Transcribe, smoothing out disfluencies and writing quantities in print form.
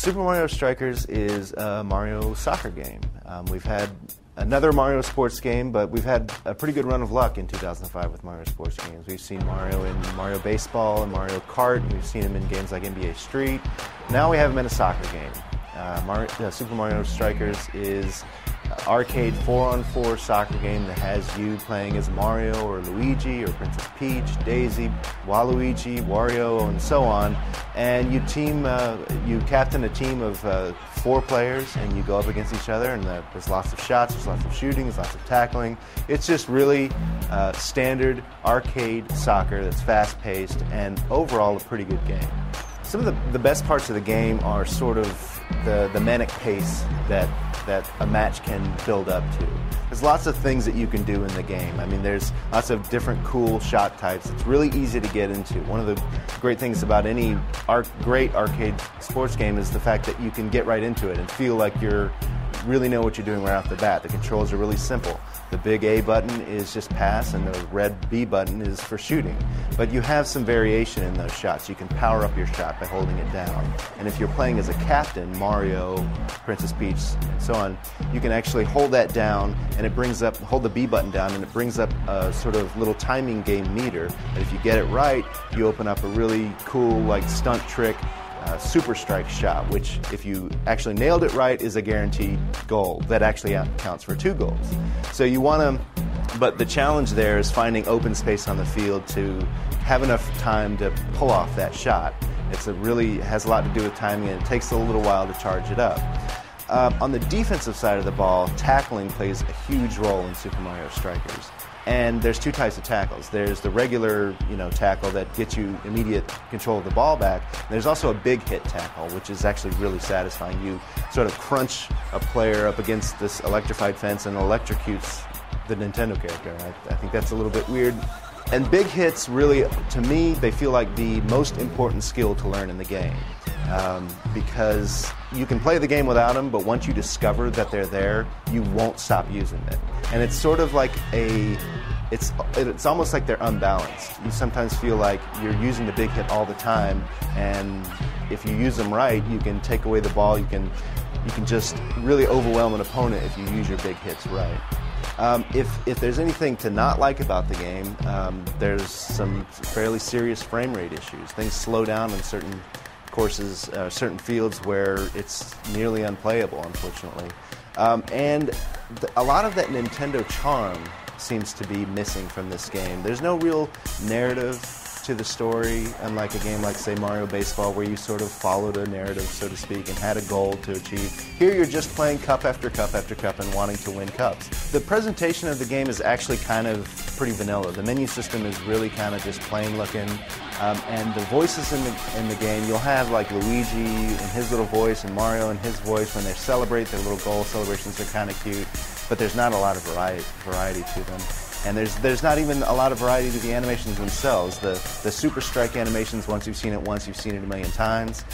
Super Mario Strikers is a Mario soccer game. We've had another Mario sports game, but we've had a pretty good run of luck in 2005 with Mario sports games. We've seen Mario in Mario Baseball and Mario Kart. We've seen him in games like NBA Street. Now we have him in a soccer game. Super Mario Strikers is an arcade 4-on-4 soccer game that has you playing as Mario or Luigi or Princess Peach, Daisy, Waluigi, Wario, and so on. And you captain a team of 4 players, and you go up against each other. And there's lots of shots, there's lots of shooting, there's lots of tackling. It's just really standard arcade soccer that's fast-paced and overall a pretty good game. Some of the best parts of the game are sort of the manic pace that a match can build up to. There's lots of things that you can do in the game. I mean, there's lots of different cool shot types. It's really easy to get into. One of the great things about any great arcade sports game is the fact that you can get right into it and feel like you really know what you're doing right off the bat. The controls are really simple. The big A button is just pass, and the red B button is for shooting. But you have some variation in those shots. You can power up your shot by holding it down. And if you're playing as a captain, Mario, Princess Peach, and so on, you can actually hold that down, and it brings up, hold the B button down, and it brings up a sort of little timing game meter. And if you get it right, you open up a really cool, like, stunt trick super strike shot, which if you actually nailed it right is a guaranteed goal that actually counts for 2 goals. So you want to, but the challenge there is finding open space on the field to have enough time to pull off that shot. Has a lot to do with timing, and it takes a little while to charge it up. On the defensive side of the ball, tackling plays a huge role in Super Mario Strikers. And there's 2 types of tackles. There's the regular, tackle that gets you immediate control of the ball back. There's also a big hit tackle, which is actually really satisfying. You sort of crunch a player up against this electrified fence and electrocutes the Nintendo character. I think that's a little bit weird. And big hits really, to me, they feel like the most important skill to learn in the game. Because you can play the game without them, but once you discover that they're there, you won't stop using it. And it's sort of like it's almost like they're unbalanced. You sometimes feel like you're using the big hit all the time, and if you use them right, you can take away the ball. You can just really overwhelm an opponent if you use your big hits right. If there's anything to not like about the game, there's some fairly serious frame rate issues. Things slow down in certain courses, certain fields where it's nearly unplayable, unfortunately. And a lot of that Nintendo charm seems to be missing from this game. There's no real narrative to the story, unlike a game like, say, Mario Baseball, where you sort of followed a narrative, so to speak, and had a goal to achieve. Here you're just playing cup after cup after cup and wanting to win cups. The presentation of the game is actually kind of pretty vanilla. The menu system is really kind of just plain looking, and the voices in the game, you'll have like Luigi and his little voice and Mario and his voice when they celebrate. Their little goal celebrations are kind of cute, but there's not a lot of variety to them. And there's not even a lot of variety to the animations themselves. The Super Strike animations, once you've seen it once, you've seen it a million times.